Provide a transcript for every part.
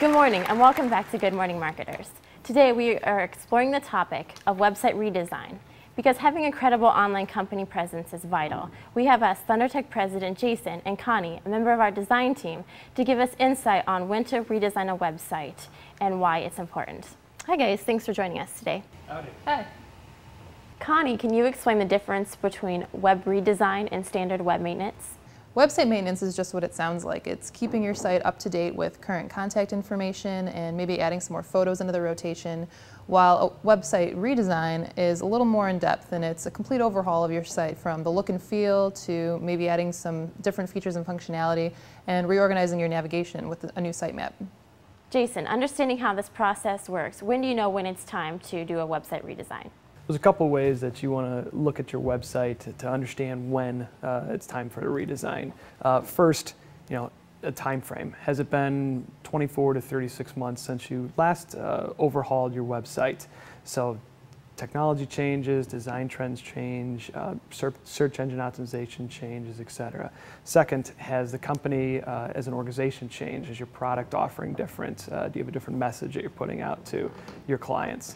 Good morning and welcome back to Good Morning Marketers. Today we are exploring the topic of website redesign. Because having a credible online company presence is vital, we have asked ThunderTech President Jason and Connie, a member of our design team, to give us insight on when to redesign a website and why it's important. Hi guys, thanks for joining us today. Howdy. Hi. Connie, can you explain the difference between web redesign and standard web maintenance? Website maintenance is just what it sounds like. It's keeping your site up to date with current contact information and maybe adding some more photos into the rotation, while a website redesign is a little more in depth, and it's a complete overhaul of your site from the look and feel to maybe adding some different features and functionality and reorganizing your navigation with a new sitemap. Jason, understanding how this process works, when do you know when it's time to do a website redesign? There's a couple ways that you want to look at your website to understand when it's time for a redesign. First, a time frame. Has it been 24 to 36 months since you last overhauled your website? So technology changes, design trends change, search engine optimization changes, etc. Second, has the company as an organization changed? Is your product offering different? Do you have a different message that you're putting out to your clients?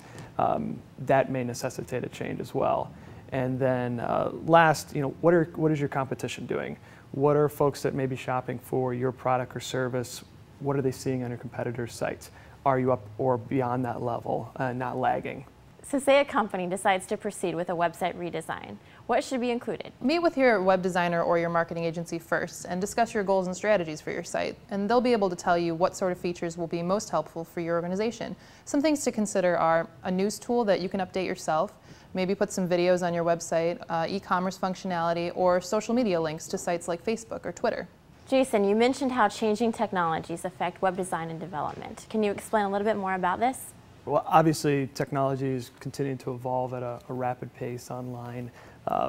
That may necessitate a change as well. And then last, what is your competition doing? What are folks that may be shopping for your product or service? What are they seeing on your competitors' sites? Are you up or beyond that level, not lagging? So say a company decides to proceed with a website redesign. What should be included? Meet with your web designer or your marketing agency first and discuss your goals and strategies for your site, and they'll be able to tell you what sort of features will be most helpful for your organization. Some things to consider are a news tool that you can update yourself, maybe put some videos on your website, e-commerce functionality, or social media links to sites like Facebook or Twitter. Jason, you mentioned how changing technologies affect web design and development. Can you explain a little bit more about this? Well, obviously, technology is continuing to evolve at a rapid pace online.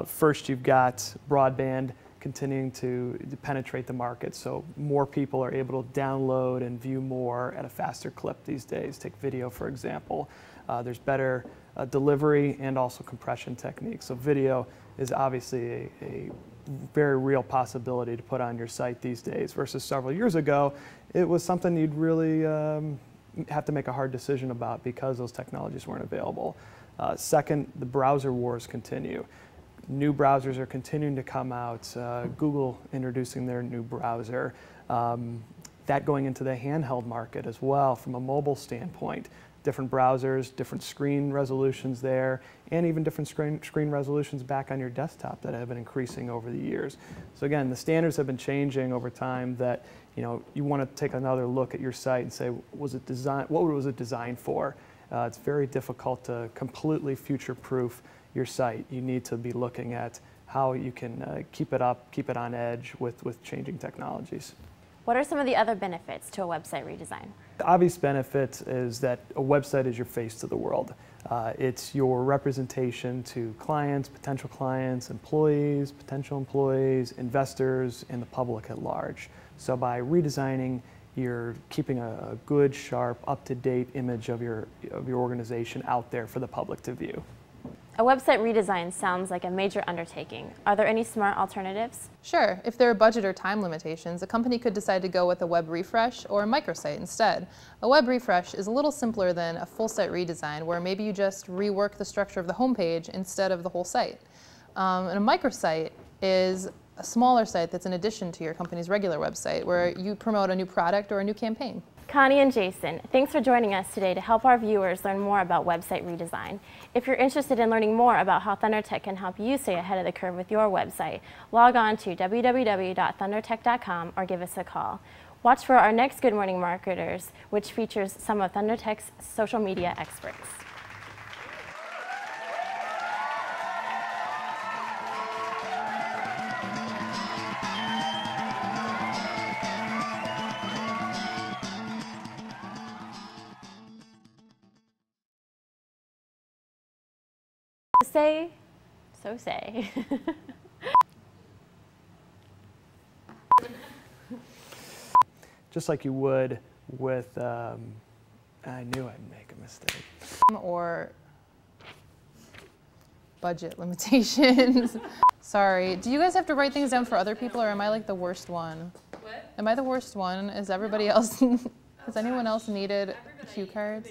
First, you've got broadband continuing to penetrate the market, so more people are able to download and view more at a faster clip these days. Take video, for example. There's better delivery and also compression techniques. So video is obviously a very real possibility to put on your site these days versus several years ago. It was something you'd really have to make a hard decision about because those technologies weren't available. Second, the browser wars continue. New browsers are continuing to come out. Google introducing their new browser. That going into the handheld market as well from a mobile standpoint. Different browsers, different screen resolutions there, and even different screen resolutions back on your desktop that have been increasing over the years. So again, the standards have been changing over time that you want to take another look at your site and say, what was it designed for? It's very difficult to completely future-proof your site. You need to be looking at how you can keep it up, keep it on edge with changing technologies. What are some of the other benefits to a website redesign? The obvious benefit is that a website is your face to the world. It's your representation to clients, potential clients, employees, potential employees, investors, and the public at large. So by redesigning, you're keeping a good, sharp, up-to-date image of your organization out there for the public to view. A website redesign sounds like a major undertaking. Are there any smart alternatives? Sure. If there are budget or time limitations, a company could decide to go with a web refresh or a microsite instead. A web refresh is a little simpler than a full site redesign, where maybe you just rework the structure of the homepage instead of the whole site. And a microsite is a smaller site that's in addition to your company's regular website, where you promote a new product or a new campaign. Connie and Jason, thanks for joining us today to help our viewers learn more about website redesign. If you're interested in learning more about how ThunderTech can help you stay ahead of the curve with your website, log on to www.thundertech.com or give us a call. Watch for our next Good Morning Marketers, which features some of ThunderTech's social media experts. Say. Just like you would with, I knew I'd make a mistake. Or budget limitations. Sorry, do you guys have to write things down for other people, or am I like the worst one? What? Am I the worst one? Is everybody else? Has anyone else needed cue cards?